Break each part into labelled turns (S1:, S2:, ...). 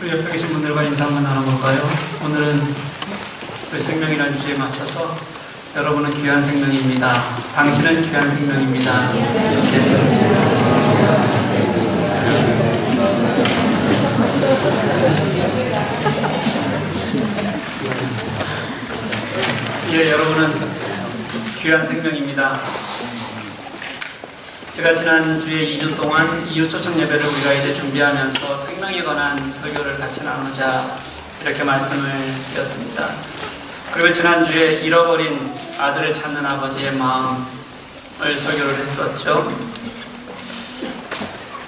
S1: 우리 옆에 계신 분들과 인사 한번 나눠볼까요? 오늘은 그 생명이라는 주제에 맞춰서 여러분은 귀한 생명입니다. 당신은 귀한 생명입니다. 예, 여러분은 귀한 생명입니다. 제가 지난주에 2주 동안 이웃 초청 예배를 우리가 이제 준비하면서 생명에 관한 설교를 같이 나누자 이렇게 말씀을 드렸습니다. 그리고 지난주에 잃어버린 아들을 찾는 아버지의 마음을 설교를 했었죠.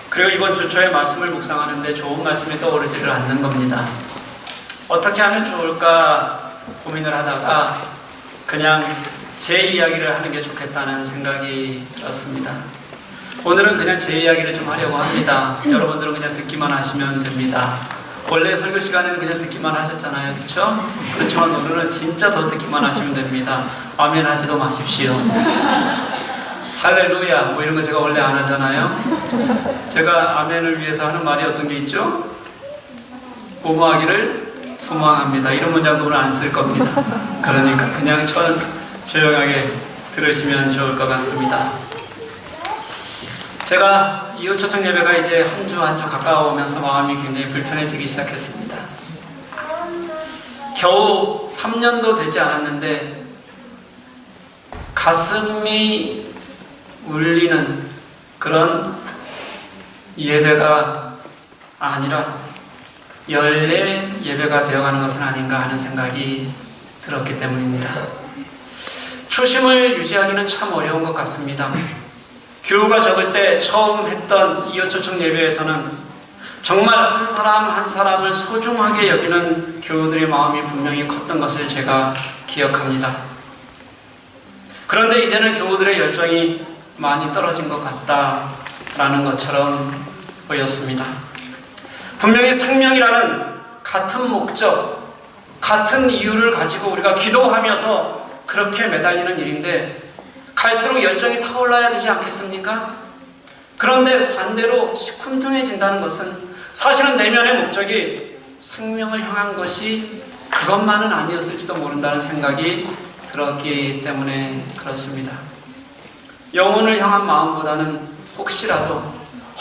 S1: 그리고 이번 주 초에 말씀을 묵상하는데 좋은 말씀이 떠오르지를 않는 겁니다. 어떻게 하면 좋을까 고민을 하다가 그냥 제 이야기를 하는 게 좋겠다는 생각이 들었습니다. 오늘은 그냥 제 이야기를 좀 하려고 합니다. 여러분들은 그냥 듣기만 하시면 됩니다. 원래 설교 시간에는 그냥 듣기만 하셨잖아요. 그렇죠? 그렇지만 오늘은 진짜 더 듣기만 하시면 됩니다. 아멘 하지도 마십시오. 할렐루야 뭐 이런 거 제가 원래 안 하잖아요. 제가 아멘을 위해서 하는 말이 어떤 게 있죠? 뭐뭐하기를 소망합니다. 이런 문장도 오늘 안 쓸 겁니다. 그러니까 그냥 조용하게 들으시면 좋을 것 같습니다. 제가 이웃 초청 예배가 이제 한 주 한 주 가까워오면서 마음이 굉장히 불편해지기 시작했습니다. 겨우 3년도 되지 않았는데 가슴이 울리는 그런 예배가 아니라 연례 예배가 되어가는 것은 아닌가 하는 생각이 들었기 때문입니다. 초심을 유지하기는 참 어려운 것 같습니다. 교우가 적을 때 처음 했던 이웃 초청 예배에서는 정말 한 사람 한 사람을 소중하게 여기는 교우들의 마음이 분명히 컸던 것을 제가 기억합니다. 그런데 이제는 교우들의 열정이 많이 떨어진 것 같다라는 것처럼 보였습니다. 분명히 생명이라는 같은 목적, 같은 이유를 가지고 우리가 기도하면서 그렇게 매달리는 일인데 갈수록 열정이 타올라야 되지 않겠습니까? 그런데 반대로 시큰둥해진다는 것은 사실은 내면의 목적이 생명을 향한 것이 그것만은 아니었을지도 모른다는 생각이 들었기 때문에 그렇습니다. 영혼을 향한 마음보다는 혹시라도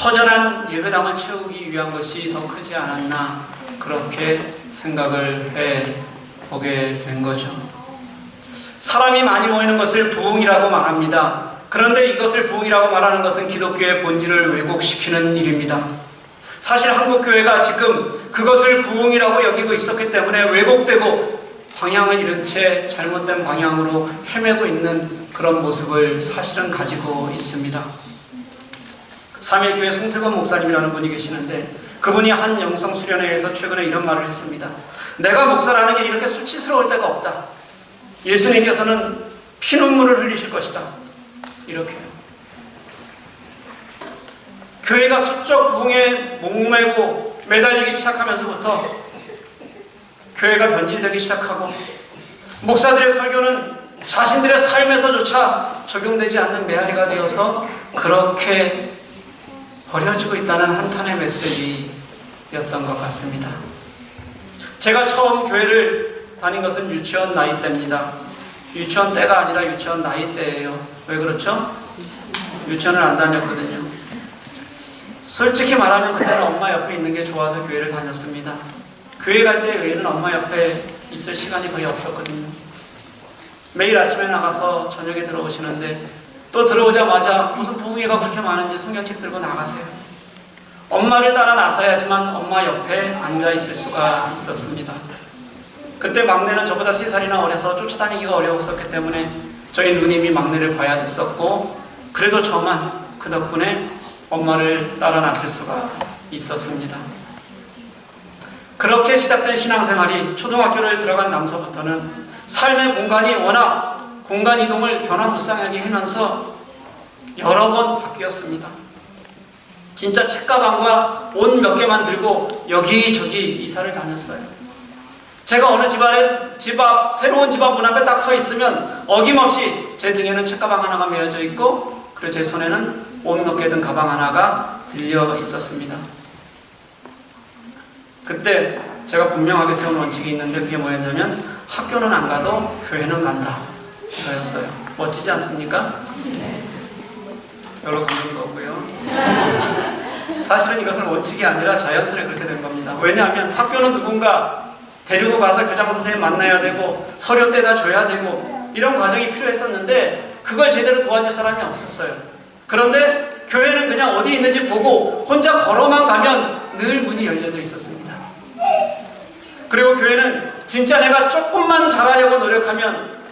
S1: 허전한 예배당을 채우기 위한 것이 더 크지 않았나 그렇게 생각을 해보게 된 거죠. 사람이 많이 모이는 것을 부흥이라고 말합니다. 그런데 이것을 부흥이라고 말하는 것은 기독교의 본질을 왜곡시키는 일입니다. 사실 한국교회가 지금 그것을 부흥이라고 여기고 있었기 때문에 왜곡되고 방향을 잃은 채 잘못된 방향으로 헤매고 있는 그런 모습을 사실은 가지고 있습니다. 삼일교회 송태건 목사님이라는 분이 계시는데 그분이 한 영성 수련회에서 최근에 이런 말을 했습니다. 내가 목사라는 게 이렇게 수치스러울 때가 없다. 예수님께서는 피눈물을 흘리실 것이다. 이렇게요. 교회가 수적 부흥에 목매고 매달리기 시작하면서부터 교회가 변질되기 시작하고 목사들의 설교는 자신들의 삶에서조차 적용되지 않는 메아리가 되어서 그렇게 버려지고 있다는 한탄의 메시지였던 것 같습니다. 제가 처음 교회를 다닌 것은 유치원 나이 때입니다. 유치원 때가 아니라 유치원 나이 때예요. 왜 그렇죠? 유치원을 안 다녔거든요. 솔직히 말하면 그때는 엄마 옆에 있는 게 좋아서 교회를 다녔습니다. 교회 갈 때 외에는 엄마 옆에 있을 시간이 거의 없었거든요. 매일 아침에 나가서 저녁에 들어오시는데 또 들어오자마자 무슨 부흥회가 그렇게 많은지 성경책 들고 나가세요. 엄마를 따라 나서야지만 엄마 옆에 앉아 있을 수가 있었습니다. 그때 막내는 저보다 3살이나 어려서 쫓아다니기가 어려웠었기 때문에 저희 누님이 막내를 봐야 됐었고 그래도 저만 그 덕분에 엄마를 따라 나설 수가 있었습니다. 그렇게 시작된 신앙생활이 초등학교를 들어간 남서부터는 삶의 공간이 워낙 공간 이동을 변화무쌍하게 하면서 여러 번 바뀌었습니다. 진짜 책가방과 옷 몇 개만 들고 여기저기 이사를 다녔어요. 제가 어느 새로운 집 앞 문 앞에 딱 서 있으면 어김없이 제 등에는 책가방 하나가 메어져 있고 그리고 제 손에는 옷 몇 개 든 가방 하나가 들려 있었습니다. 그때 제가 분명하게 세운 원칙이 있는데 그게 뭐였냐면 학교는 안 가도 교회는 간다. 이거였어요. 멋지지 않습니까? 여러 감는 거고요. 사실은 이것은 원칙이 아니라 자연스레 그렇게 된 겁니다. 왜냐하면 학교는 누군가 데리고 가서 교장 선생님 만나야 되고 서류 떼다 줘야 되고 이런 과정이 필요했었는데 그걸 제대로 도와줄 사람이 없었어요. 그런데 교회는 그냥 어디 있는지 보고 혼자 걸어만 가면 늘 문이 열려져 있었습니다. 그리고 교회는 진짜 내가 조금만 잘하려고 노력하면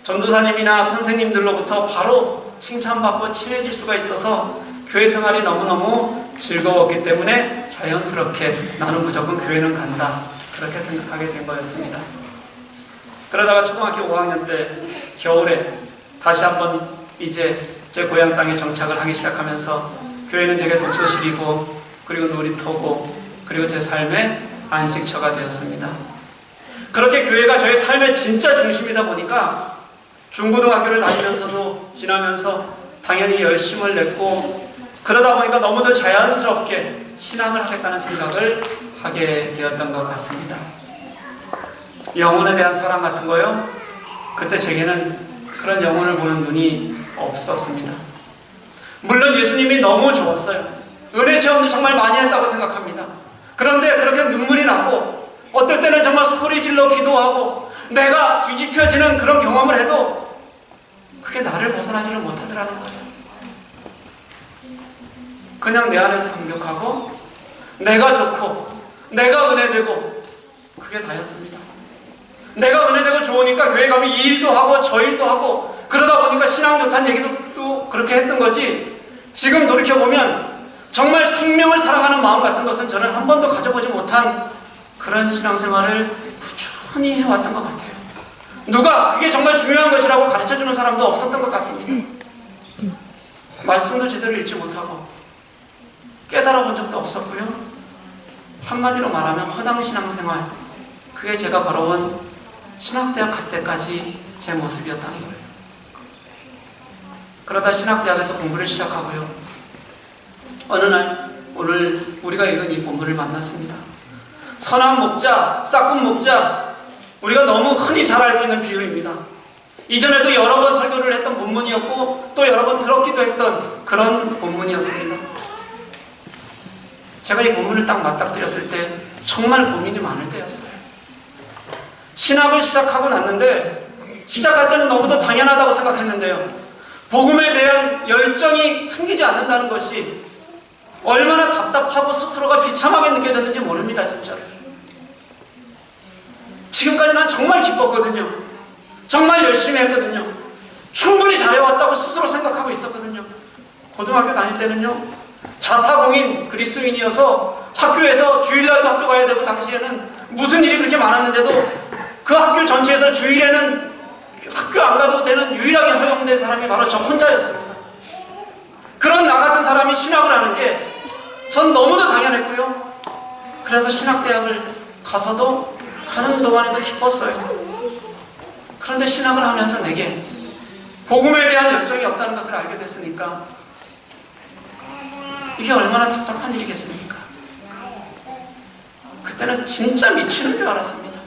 S1: 전도사님이나 선생님들로부터 바로 칭찬받고 친해질 수가 있어서 교회 생활이 너무너무 즐거웠기 때문에 자연스럽게 나는 무조건 교회는 간다. 그렇게 생각하게 된 거였습니다. 그러다가 초등학교 5학년 때 겨울에 다시 한번 이제 제 고향 땅에 정착을 하기 시작하면서 교회는 제게 독서실이고 그리고 놀이터고 그리고 제 삶의 안식처가 되었습니다. 그렇게 교회가 저의 삶의 진짜 중심이다 보니까 중고등학교를 다니면서도 지나면서 당연히 열심을 냈고 그러다 보니까 너무도 자연스럽게 신앙을 하겠다는 생각을 하게 되었던 것 같습니다. 영혼에 대한 사랑 같은 거요? 그때 제게는 그런 영혼을 보는 눈이 없었습니다. 물론 예수님이 너무 좋았어요. 은혜 체험도 정말 많이 했다고 생각합니다. 그런데 그렇게 눈물이 나고 어떨 때는 정말 소리 질러 기도하고 내가 뒤집혀지는 그런 경험을 해도 그게 나를 벗어나지를 못하더라는 거예요. 그냥 내 안에서 감격하고 내가 좋고 내가 은혜되고 그게 다였습니다. 내가 은혜되고 좋으니까 교회 가면 이 일도 하고 저 일도 하고 그러다 보니까 신앙 좋다는 얘기도 또 그렇게 했던 거지 지금 돌이켜보면 정말 생명을 사랑하는 마음 같은 것은 저는 한 번도 가져보지 못한 그런 신앙생활을 꾸준히 해왔던 것 같아요. 누가 그게 정말 중요한 것이라고 가르쳐주는 사람도 없었던 것 같습니다. 말씀도 제대로 읽지 못하고 깨달아 본 적도 없었고요. 한마디로 말하면 허당 신앙생활 그게 제가 걸어온 신학대학 갈 때까지 제 모습이었다는 거예요. 그러다 신학대학에서 공부를 시작하고요. 어느 날 오늘 우리가 읽은 이 본문을 만났습니다. 선한 목자, 싹군 목자 우리가 너무 흔히 잘 알고 있는 비유입니다. 이전에도 여러 번 설교를 했던 본문이었고 또 여러 번 들었기도 했던 그런 본문이었습니다. 제가 이 본문을 딱 맞닥뜨렸을 때 정말 고민이 많을 때였어요. 신학을 시작하고 났는데 시작할 때는 너무도 당연하다고 생각했는데요. 복음에 대한 열정이 생기지 않는다는 것이 얼마나 답답하고 스스로가 비참하게 느껴졌는지 모릅니다. 진짜 지금까지 난 정말 기뻤거든요. 정말 열심히 했거든요. 충분히 잘해왔다고 스스로 생각하고 있었거든요. 고등학교 다닐 때는요 자타공인 그리스도인이어서 학교에서 주일날도 학교 가야 되고 당시에는 무슨 일이 그렇게 많았는데도 그 학교 전체에서 주일에는 학교 안 가도 되는 유일하게 허용된 사람이 바로 저 혼자였습니다. 그런 나 같은 사람이 신학을 하는 게 전 너무도 당연했고요. 그래서 신학대학을 가서도 가는 동안에도 기뻤어요. 그런데 신학을 하면서 내게 복음에 대한 열정이 없다는 것을 알게 됐으니까 이게 얼마나 답답한 일이겠습니까? 그때는 진짜 미치는 줄 알았습니다.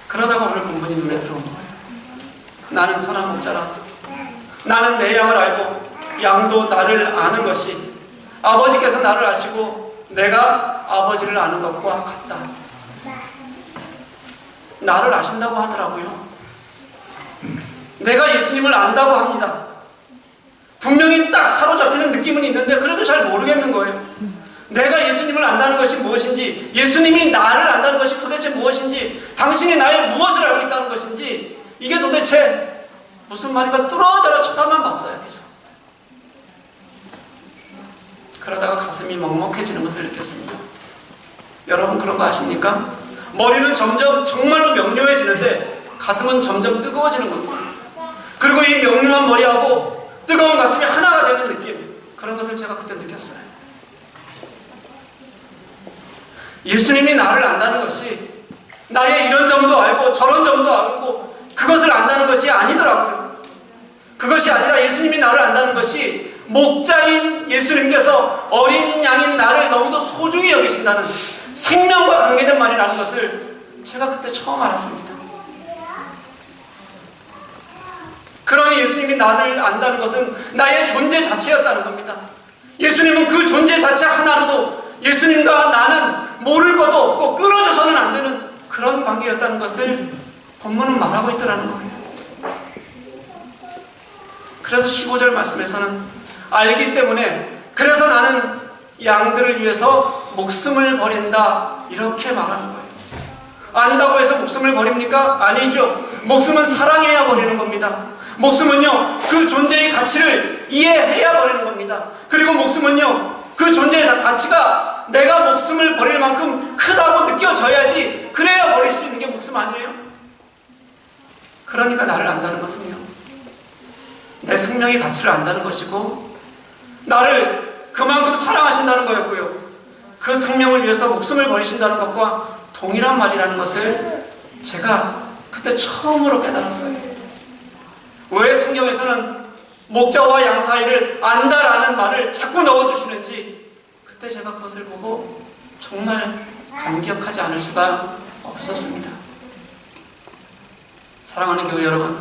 S1: 그러다가 오늘 본문이 눈에 들어온 거예요. 나는 선한 목자라. 나는 내 양을 알고 양도 나를 아는 것이 아버지께서 나를 아시고 내가 아버지를 아는 것과 같다. 나를 아신다고 하더라고요. 내가 예수님을 안다고 합니다. 분명히 딱 사로잡히는 느낌은 있는데 그래도 잘 모르겠는 거예요. 내가 예수님을 안다는 것이 무엇인지, 예수님이 나를 안다는 것이 도대체 무엇인지, 당신이 나의 무엇을 알고 있다는 것인지, 이게 도대체 무슨 말인가 뚫어져라 쳐다만 봤어요. 계속. 그러다가 가슴이 먹먹해지는 것을 느꼈습니다. 여러분 그런 거 아십니까? 머리는 점점 정말로 명료해지는데 가슴은 점점 뜨거워지는 겁니다. 그리고 이 명료한 머리하고 뜨거운 가슴이 하나가 되는 느낌, 그런 것을 제가 그때 느꼈어요. 예수님이 나를 안다는 것이 나의 이런 점도 알고 저런 점도 알고 그것을 안다는 것이 아니더라고요. 그것이 아니라 예수님이 나를 안다는 것이 목자인 예수님께서 어린 양인 나를 너무도 소중히 여기신다는, 생명과 관계된 말이라는 것을 제가 그때 처음 알았습니다. 그러니 예수님이 나를 안다는 것은 나의 존재 자체였다는 겁니다. 예수님은 그 존재 자체 하나로도 예수님과 나는 모를 것도 없고 끊어져서는 안 되는 그런 관계였다는 것을 본문은 말하고 있더라는 거예요. 그래서 15절 말씀에서는 알기 때문에, 그래서 나는 양들을 위해서 목숨을 버린다, 이렇게 말하는 거예요. 안다고 해서 목숨을 버립니까? 아니죠. 목숨은 사랑해야 버리는 겁니다. 목숨은요, 그 존재의 가치를 이해해야 버리는 겁니다. 그리고 목숨은요, 그 존재의 가치가 내가 목숨을 버릴 만큼 크다고 느껴져야지, 그래야 버릴 수 있는 게 목숨 아니에요? 그러니까 나를 안다는 것은요, 내 생명의 가치를 안다는 것이고, 나를 그만큼 사랑하신다는 거였고요, 그 생명을 위해서 목숨을 버리신다는 것과 동일한 말이라는 것을 제가 그때 처음으로 깨달았어요. 왜 성경에서는 목자와 양 사이를 안다라는 말을 자꾸 넣어두시는지 그때 제가 그것을 보고 정말 감격하지 않을 수가 없었습니다. 사랑하는 교회 여러분,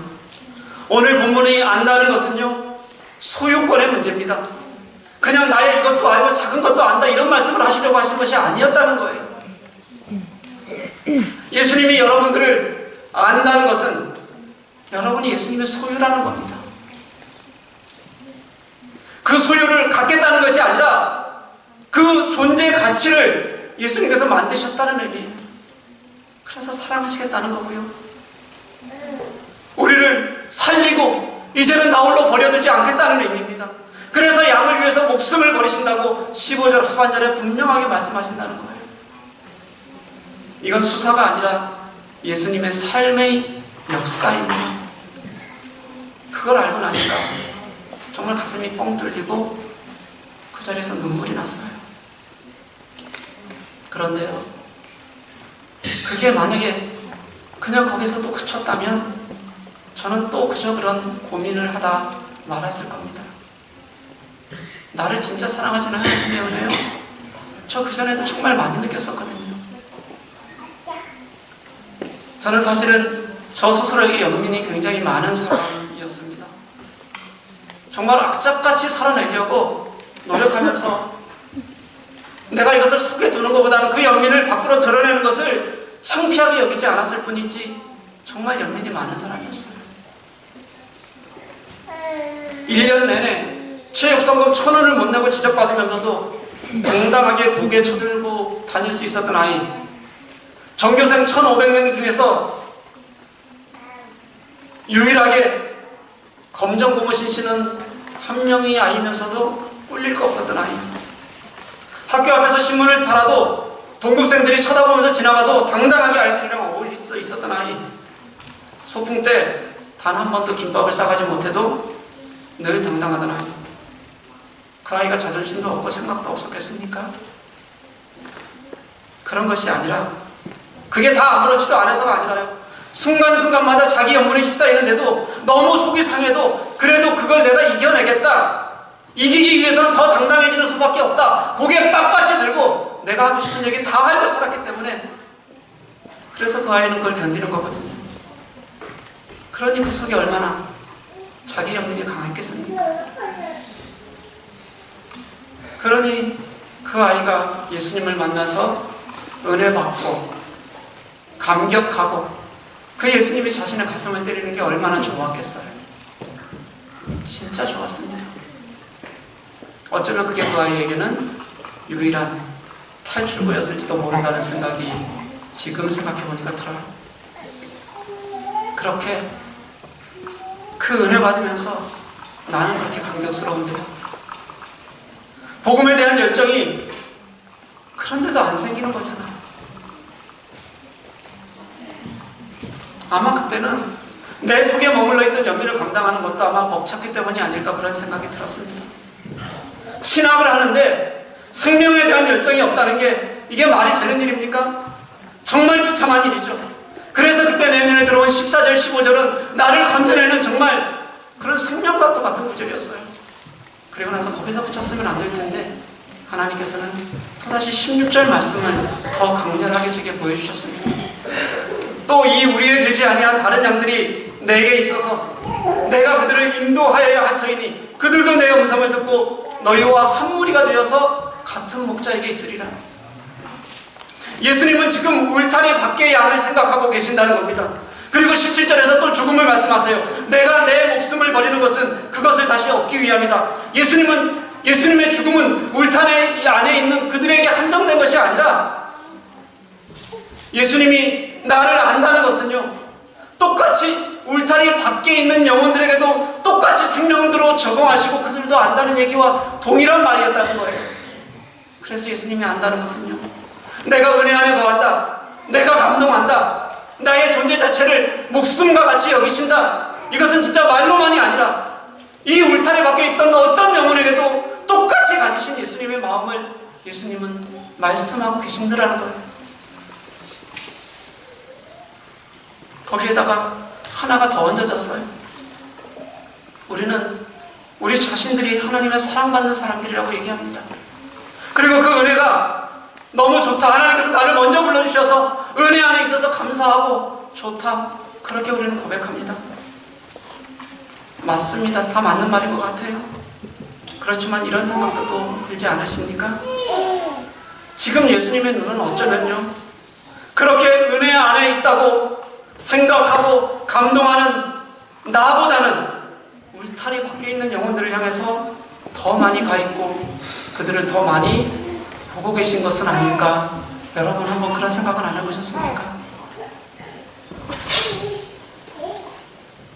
S1: 오늘 본문의 안다는 것은요, 소유권의 문제입니다. 그냥 나의 이것도 알고 작은 것도 안다, 이런 말씀을 하시려고 하신 것이 아니었다는 거예요. 예수님이 여러분들을 안다는 것은 여러분이 예수님의 소유라는 겁니다. 그 소유를 갖겠다는 것이 아니라 그 존재의 가치를 예수님께서 만드셨다는 의미예요. 그래서 사랑하시겠다는 거고요, 우리를 살리고 이제는 나 홀로 버려두지 않겠다는 의미입니다. 그래서 양을 위해서 목숨을 버리신다고 15절 하반절에 분명하게 말씀하신다는 거예요. 이건 수사가 아니라 예수님의 삶의 역사입니다. 그걸 알고 나니까 정말 가슴이 뻥 뚫리고 그 자리에서 눈물이 났어요. 그런데요, 그게 만약에 그냥 거기서 또 그쳤다면 저는 또 그저 그런 고민을 하다 말았을 겁니다. 나를 진짜 사랑하시는 하나님의 은혜요, 저 그전에도 정말 많이 느꼈었거든요. 저는 사실은 저 스스로에게 연민이 굉장히 많은 사람이었습니다. 정말 악착같이 살아내려고 노력하면서 내가 이것을 속에 두는 것보다는 그 연민을 밖으로 드러내는 것을 창피하게 여기지 않았을 뿐이지 정말 연민이 많은 사람이었어요. 1년 내내 체육성금 1,000원을 못 내고 지적받으면서도 당당하게 고개 쳐들고 다닐 수 있었던 아이, 전교생 1,500명 중에서 유일하게 검정 고무신 신은 한 명의 아이면서도 꿀릴 거 없었던 아이, 학교 앞에서 신문을 팔아도 동급생들이 쳐다보면서 지나가도 당당하게 아이들이랑 어울릴 수 있었던 아이, 소풍 때 단 한 번도 김밥을 싸가지 못해도 늘 당당하던 아이, 그 아이가 자존심도 없고 생각도 없었겠습니까? 그런 것이 아니라, 그게 다 아무렇지도 않아서가 아니라요, 순간순간마다 자기 연문에 휩싸이는데도 너무 속이 상해도 그래도 그걸 내가 이겨내겠다, 이기기 위해서는 더 당당해지는 수밖에 없다, 고개 빳빳이 들고 내가 하고 싶은 얘기 다 하고 살았기 때문에, 그래서 그 아이는 그걸 견디는 거거든요. 그러니 그 속에 얼마나 자기 연민이 강했겠습니까? 그러니 그 아이가 예수님을 만나서 은혜 받고 감격하고 그 예수님이 자신의 가슴을 때리는 게 얼마나 좋았겠어요. 진짜 좋았습니다. 어쩌면 그게 그 아이에게는 유일한 탈출구였을지도 모른다는 생각이 지금 생각해보니까 들어요. 그렇게 그 은혜 받으면서 나는 그렇게 감격스러운데요, 복음에 대한 열정이 그런데도 안 생기는 거잖아요. 아마 그때는 내 속에 머물러 있던 연민을 감당하는 것도 아마 벅찼기 때문이 아닐까, 그런 생각이 들었습니다. 신학을 하는데 생명에 대한 열정이 없다는 게 이게 말이 되는 일입니까? 정말 비참한 일이죠. 그래서 그때 내 눈에 들어온 14절 15절은 나를 건져내는 정말 그런 생명과도 같은 구절이었어요. 그리고 나서 거기서 그쳤으면 안 될 텐데 하나님께서는 또다시 16절 말씀을 더 강렬하게 제게 보여주셨습니다. 또 이 우리에 들지 아니한 다른 양들이 내게 있어서 내가 그들을 인도하여야 할 터이니 그들도 내 음성을 듣고 너희와 한 무리가 되어서 같은 목자에게 있으리라. 예수님은 지금 울타리 밖의 양을 생각하고 계신다는 겁니다. 그리고 17절에서 또 죽음을 말씀하세요. 내가 내 목숨을 버리는 것은 그것을 다시 얻기 위함이다. 예수님의 죽음은 울타리 안에 있는 그들에게 한정된 것이 아니라 예수님이 나를 안다는 것은요, 똑같이 울타리 밖에 있는 영혼들에게도 똑같이 생명으로 적용하시고 그들도 안다는 얘기와 동일한 말이었다는 거예요. 그래서 예수님이 안다는 것은요, 내가 은혜 안에 거한다, 내가 감동한다, 나의 존재 자체를 목숨과 같이 여기신다. 이것은 진짜 말로만이 아니라 이 울타리 밖에 있던 어떤 영혼에게도 똑같이 가지신 예수님의 마음을 예수님은 말씀하고 계신다는 거예요. 거기에다가 하나가 더 얹어졌어요. 우리는 우리 자신들이 하나님의 사랑받는 사람들이라고 얘기합니다. 그리고 그 은혜가 너무 좋다, 하나님께서 나를 먼저 불러주셔서 은혜 안에 있어서 감사하고 좋다, 그렇게 우리는 고백합니다. 맞습니다. 다 맞는 말인 것 같아요. 그렇지만 이런 생각도 또 들지 않으십니까? 지금 예수님의 눈은 어쩌면요, 그렇게 은혜 안에 있다고 생각하고 감동하는 나보다는 울타리 밖에 있는 영혼들을 향해서 더 많이 가 있고 그들을 더 많이 보고 계신 것은 아닐까? 여러분 한번 그런 생각은 안 해보셨습니까?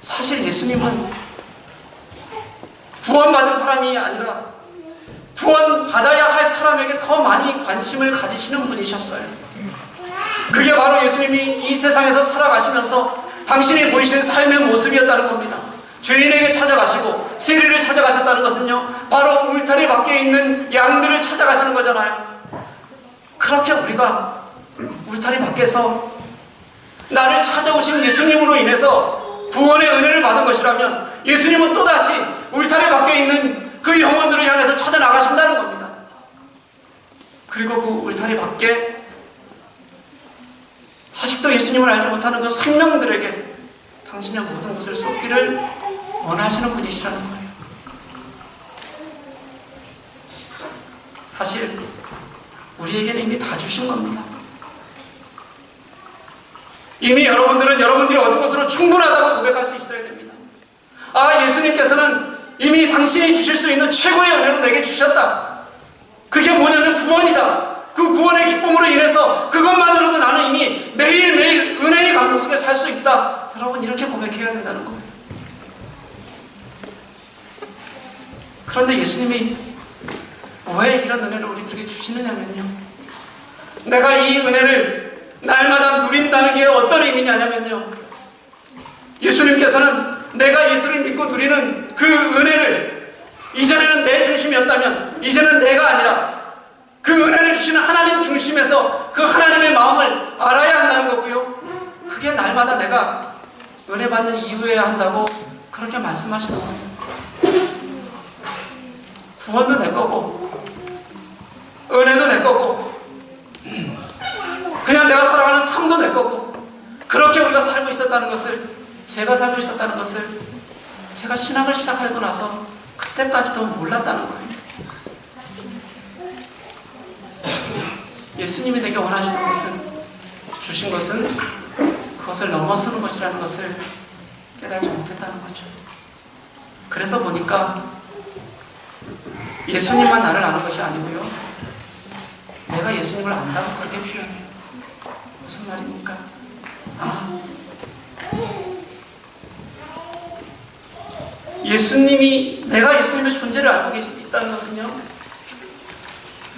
S1: 사실 예수님은 구원받은 사람이 아니라 구원받아야 할 사람에게 더 많이 관심을 가지시는 분이셨어요. 그게 바로 예수님이 이 세상에서 살아가시면서 당신이 보이신 삶의 모습이었다는 겁니다. 죄인에게 찾아가시고 세리를 찾아가셨다는 것은요, 바로 울타리 밖에 있는 양들을 찾아가시는 거잖아요. 그렇게 우리가 울타리 밖에서 나를 찾아오신 예수님으로 인해서 구원의 은혜를 받은 것이라면 예수님은 또다시 울타리 밖에 있는 그 영혼들을 향해서 찾아나가신다는 겁니다. 그리고 그 울타리 밖에 아직도 예수님을 알지 못하는 그 생명들에게 당신의 모든 것을 쏟기를 원하시는 분이시라는 거예요. 사실 우리에게는 이미 다 주신 겁니다. 이미 여러분들은 여러분들이 얻은 것으로 충분하다고 고백할 수 있어야 됩니다. 아, 예수님께서는 이미 당신이 주실 수 있는 최고의 은혜로 내게 주셨다. 그게 뭐냐면 구원이다. 그 구원의 기쁨으로 인해서 그것만으로도 나는 이미 매일매일 은혜의 감동 속에 살 수 있다. 여러분, 이렇게 고백해야 된다는 거예요. 그런데 예수님이 왜 이런 은혜를 우리들에게 주시느냐면요, 내가 이 은혜를 날마다 누린다는 게 어떤 의미냐면요, 예수님께서는 내가 예수를 믿고 누리는 그 은혜를, 이전에는 내 중심이었다면 이제는 내가 아니라 그 은혜를 주시는 하나님 중심에서 그 하나님의 마음을 알아야 한다는 거고요, 그게 날마다 내가 은혜 받는 이유여야 한다고 그렇게 말씀하시는 거예요. 구원도 내 거고 은혜도 내 거고 그냥 내가 살아가는 삶도 내 거고, 그렇게 우리가 살고 있었다는 것을, 제가 살고 있었다는 것을 제가 신학을 시작하고 나서 그때까지도 몰랐다는 거예요. 예수님이 내게 원하시는 것은, 주신 것은 그것을 넘어서는 것이라는 것을 깨달지 못했다는 거죠. 그래서 보니까 예수님만 나를 아는 것이 아니고요, 내가 예수님을 안다고 그렇게 표현해요. 무슨 말입니까? 예수님이, 내가 예수님의 존재를 알고 있다는 것은요,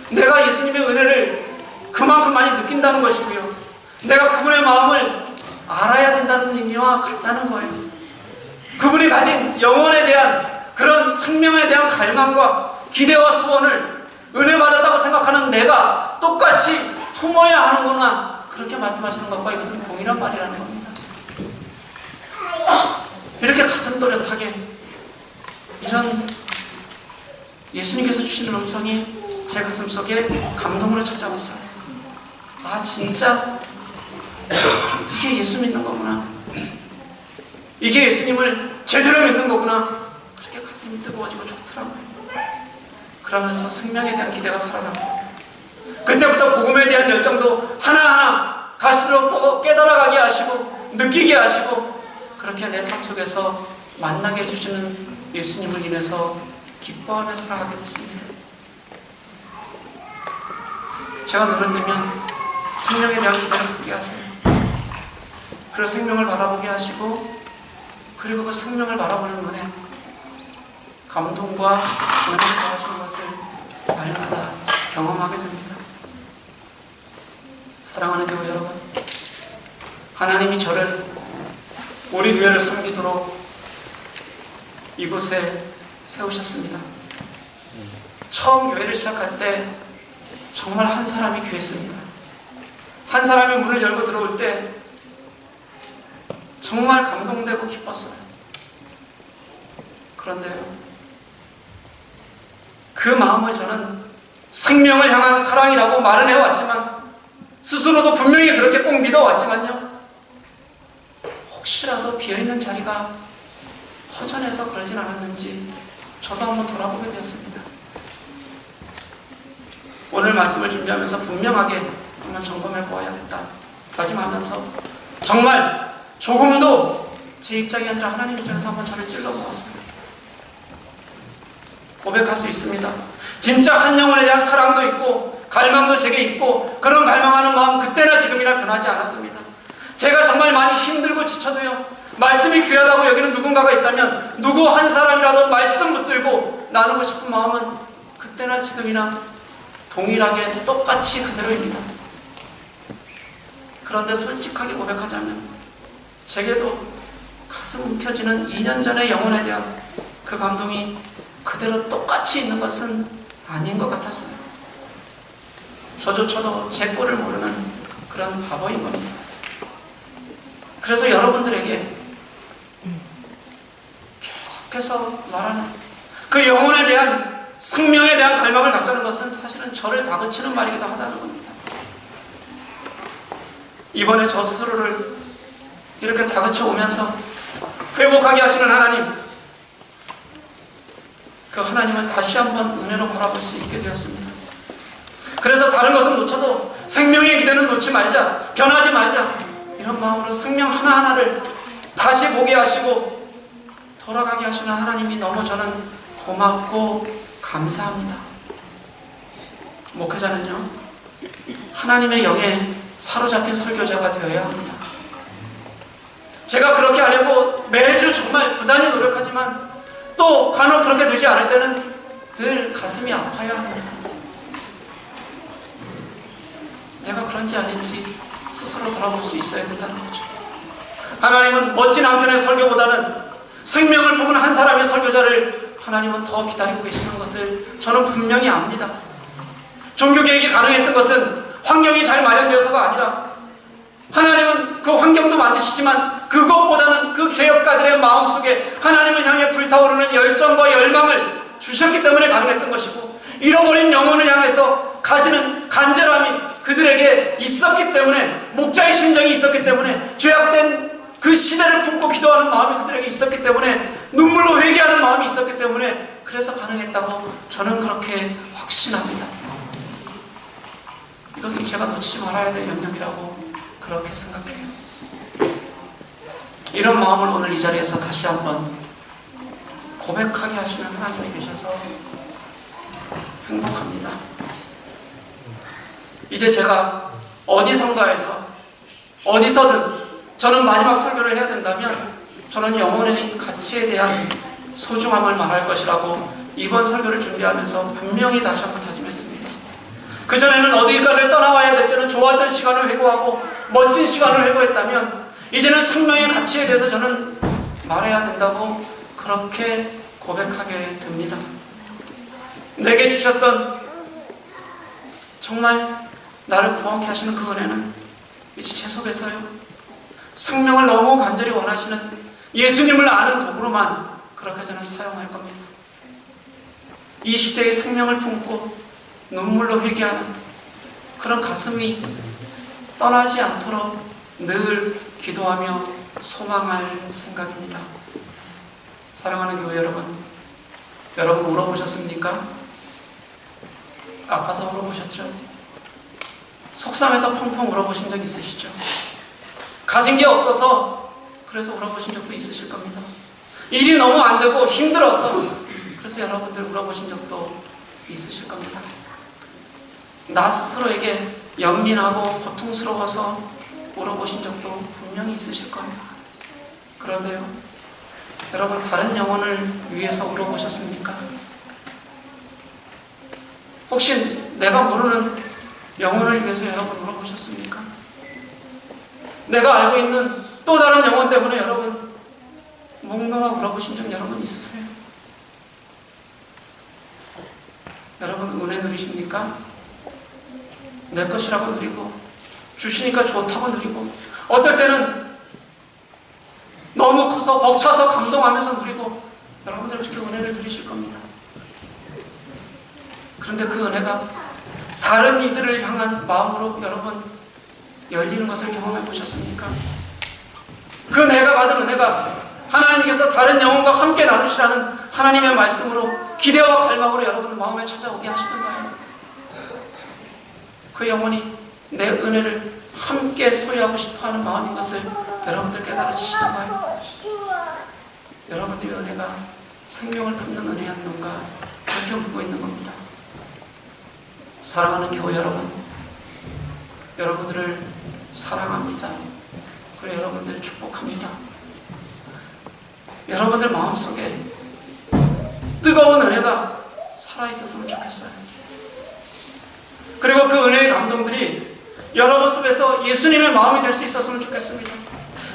S1: 내가 예수님의 은혜를 그만큼 많이 느낀다는 것이고요, 내가 그분의 마음을 알아야 된다는 의미와 같다는 거예요. 그분이 가진 영혼에 대한 그런 생명에 대한 갈망과 기대와 소원을 은혜 받았다고 생각하는 내가 똑같이 품어야 하는구나, 그렇게 말씀하시는 것과 이것은 동일한 말이라는 겁니다. 이렇게 가슴 또렷하게 이런 예수님께서 주시는 음성이 제 가슴속에 감동으로 찾아왔어요. 아, 진짜 이게 예수 믿는 거구나. 이게 예수님을 제대로 믿는 거구나. 그렇게 가슴이 뜨거워지고 좋더라고요. 그러면서 생명에 대한 기대가 살아나고, 그때부터 복음에 대한 열정도 하나하나 갈수록 더 깨달아가게 하시고 느끼게 하시고, 그렇게 내 삶 속에서 만나게 해주시는 예수님을 인해서 기뻐하며 살아가게 됐습니다. 제가 눈을 뜨면 생명에 대한 기대를 갖게 하세요. 그리고 생명을 바라보게 하시고, 그리고 그 생명을 바라보는 눈에 감동과 은혜를 더하시는 것을 날마다 경험하게 됩니다. 사랑하는 교회 여러분, 하나님이 저를 우리 교회를 섬기도록 이곳에 세우셨습니다. 처음 교회를 시작할 때 정말 한 사람이 귀했습니다. 한 사람이 문을 열고 들어올 때 정말 감동되고 기뻤어요. 그런데요, 그 마음을 저는 생명을 향한 사랑이라고 말은 해왔지만, 스스로도 분명히 그렇게 꼭 믿어왔지만요, 혹시라도 비어있는 자리가 허전해서 그러진 않았는지 저도 한번 돌아보게 되었습니다. 오늘 말씀을 준비하면서 분명하게 한번 점검해 보아야겠다 다짐하면서 정말 조금도 제 입장이 아니라 하나님 입장에서 한번 저를 찔러보았습니다. 고백할 수 있습니다. 진짜 한 영혼에 대한 사랑도 있고 갈망도 제게 있고, 그런 갈망하는 마음 그때나 지금이나 변하지 않았습니다. 제가 정말 많이 힘들고 지쳐도요, 말씀이 귀하다고 여기는 누군가가 있다면 누구 한 사람이라도 말씀 붙들고 나누고 싶은 마음은 그때나 지금이나 동일하게 똑같이 그대로입니다. 그런데 솔직하게 고백하자면 제게도 가슴 움켜쥐는 2년 전의 영혼에 대한 그 감동이 그대로 똑같이 있는 것은 아닌 것 같았어요. 저조차도 제 꼴을 모르는 그런 바보인 겁니다. 그래서 여러분들에게 계속해서 말하는 그 영혼에 대한, 생명에 대한 갈망을 갖자는 것은 사실은 저를 다그치는 말이기도 하다는 겁니다. 이번에 저 스스로를 이렇게 다그쳐 오면서 회복하게 하시는 하나님, 그 하나님을 다시 한번 은혜로 바라볼 수 있게 되었습니다. 그래서 다른 것은 놓쳐도 생명의 기대는 놓지 말자, 변하지 말자, 이런 마음으로 생명 하나하나를 다시 보게 하시고 돌아가게 하시는 하나님이 너무 저는 고맙고 감사합니다. 목회자는요, 하나님의 영에 사로잡힌 설교자가 되어야 합니다. 제가 그렇게 하려고 매주 정말 부단히 노력하지만 또 간혹 그렇게 되지 않을 때는 늘 가슴이 아파야 합니다. 내가 그런지 아닌지 스스로 돌아볼 수 있어야 된다는 거죠. 하나님은 멋진 한 편의 설교보다는 생명을 품은 한 사람의 설교자를 하나님은 더 기다리고 계시는 것을 저는 분명히 압니다. 종교개혁이 가능했던 것은 환경이 잘 마련되어서가 아니라 하나님은 그 환경도 만드시지만 그것보다는 그 개혁가들의 마음속에 하나님을 향해 불타오르는 열정과 열망을 주셨기 때문에 가능했던 것이고, 잃어버린 영혼을 향해서 가지는 간절함이 그들에게 있었기 때문에, 목자의 심정이 있었기 때문에, 죄악된 그 시대를 품고 기도하는 마음이 그들에게 있었기 때문에, 눈물로 회개하는 마음이 있었기 때문에 그래서 가능했다고 저는 그렇게 확신합니다. 이것은 제가 놓치지 말아야 될 영역이라고 그렇게 생각해요. 이런 마음을 오늘 이 자리에서 다시 한번 고백하게 하시는 하나님이 계셔서 행복합니다. 이제 제가 어디선가에서 어디서든 저는 마지막 설교를 해야 된다면 저는 영혼의 가치에 대한 소중함을 말할 것이라고 이번 설교를 준비하면서 분명히 다시 한번 다짐했습니다. 그전에는 어디가를 떠나와야 될 때는 좋았던 시간을 회고하고 멋진 시간을 회고했다면 이제는 생명의 가치에 대해서 저는 말해야 된다고 그렇게 고백하게 됩니다. 내게 주셨던 정말 나를 구원케 하시는 그 은혜는 이제 제 속에서요, 생명을 너무 간절히 원하시는 예수님을 아는 도구로만 그렇게 저는 사용할 겁니다. 이 시대의 생명을 품고 눈물로 회개하는 그런 가슴이 떠나지 않도록 늘 기도하며 소망할 생각입니다. 사랑하는 교회 여러분, 여러분 울어보셨습니까? 아파서 울어보셨죠? 속상해서 펑펑 울어보신 적 있으시죠? 가진 게 없어서 그래서 울어보신 적도 있으실 겁니다. 일이 너무 안 되고 힘들어서 그래서 여러분들 울어보신 적도 있으실 겁니다. 나 스스로에게 연민하고 고통스러워서 울어보신 적도 분명히 있으실 겁니다. 그런데요, 여러분 다른 영혼을 위해서 울어보셨습니까? 혹시 내가 모르는 영혼을 위해서 여러분 울어보셨습니까? 내가 알고 있는 또 다른 영혼 때문에 여러분 목 놓아 울어보신 적 여러분 있으세요? 여러분 은혜 누리십니까? 내 것이라고 누리고 주시니까 좋다고 누리고 어떨 때는 너무 커서 벅차서 감동하면서 누리고 여러분들 그렇게 은혜를 누리실 겁니다. 그런데 그 은혜가 다른 이들을 향한 마음으로 여러분 열리는 것을 경험해 보셨습니까? 그 내가 받은 은혜가 하나님께서 다른 영혼과 함께 나누시라는 하나님의 말씀으로 기대와 갈망으로 여러분 마음에 찾아오게 하시던가요? 그 영혼이 내 은혜를 함께 소유하고 싶어하는 마음인 것을 여러분들 깨달아지시던가요? 여러분들의 은혜가 생명을 품는 은혜였는가 그렇게 묻고 있는 겁니다. 사랑하는 교회 여러분, 여러분들을 사랑합니다. 그리고 여러분들 축복합니다. 여러분들 마음속에 뜨거운 은혜가 살아있었으면 좋겠어요. 그리고 그 은혜의 감동들이 여러분 속에서 예수님의 마음이 될 수 있었으면 좋겠습니다.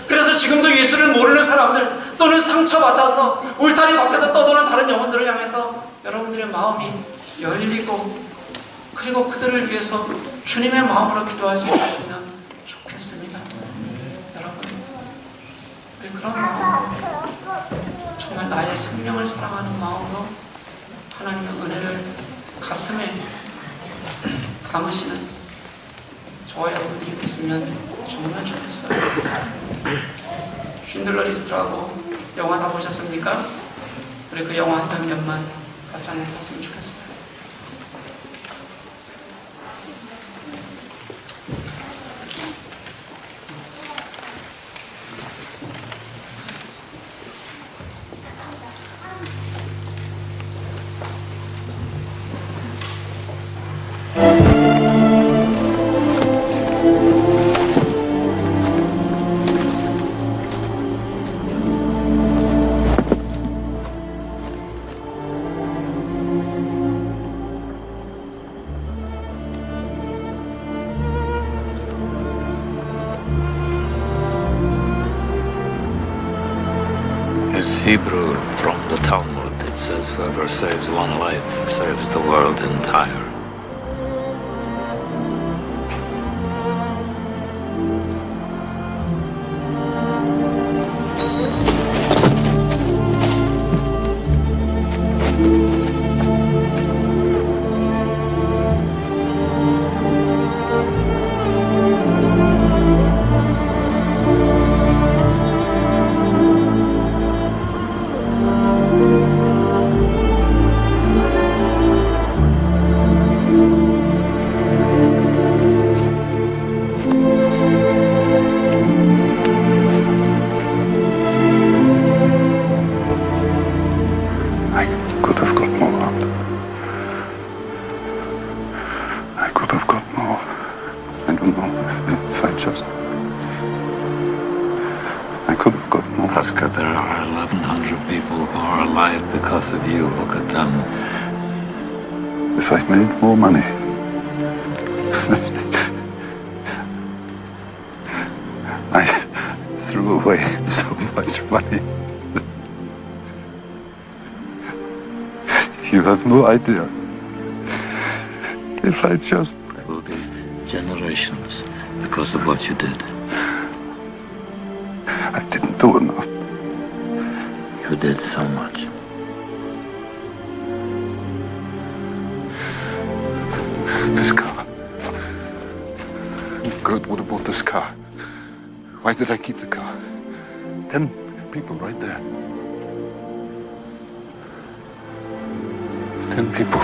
S1: 그래서 지금도 예수를 모르는 사람들 또는 상처받아서 울타리 밖에서 떠도는 다른 영혼들을 향해서 여러분들의 마음이 열리고 그리고 그들을 위해서 주님의 마음으로 기도할 수 있었으면 좋겠습니다. 여러분, 그런 마음으로 정말 나의 생명을 사랑하는 마음으로 하나님의 은혜를 가슴에 담으시는 저와 여러분들이 됐으면 정말 좋겠어요. 쉰들러 리스트라고 영화 다 보셨습니까? 우리 그 영화 한 장면만 같이 한번 봤으면 좋겠어요.
S2: Hebrew from the Talmud. It says, whoever saves one life saves the world entire. Alaska, there are 1,100 people who are alive because of you. Look at them.
S3: If I made more money, I threw away so much money. You have no idea. If I just...
S2: There will be generations because of what you did.
S3: I didn't do enough.
S2: You did so much.
S3: This car. Kurt would have bought this car. Why did I keep the car? 10 people right there. 10 people.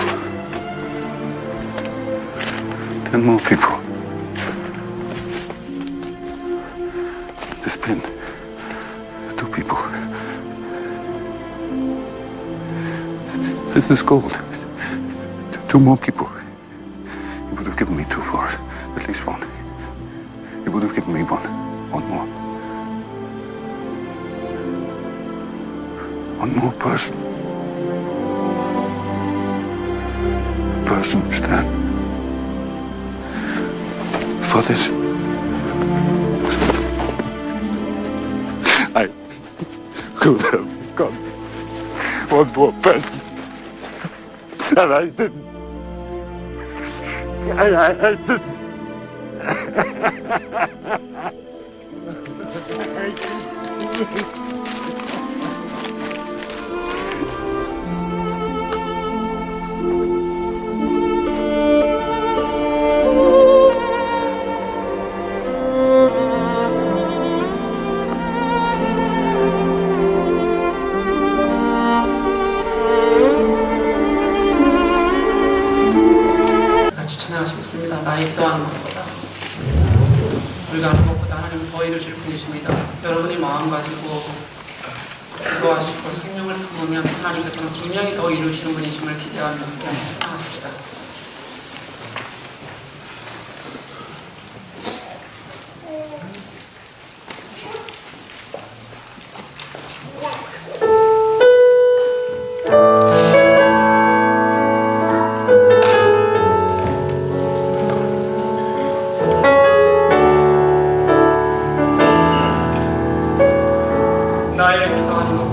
S3: 10 more people. This pin. 2 people. This is gold. 2 more people. He would have given me 2 for it. At least 1. He would have given me 1. 1 more. 1 more person. Person stand for this. I could have got 1 more person. And I didn't. And I didn't.
S1: 같이 찬양하시겠습니다. 나의 기도하는 것보다 우리가 하는 것보다 하나님은 더 이루실 분이십니다. 여러분이 마음 가지고 기도하시고 생명을 품으면 하나님께서는 분명히 더 이루시는 분이심을 기대하며 함께 찬양하십시다. 나의 기도하는 것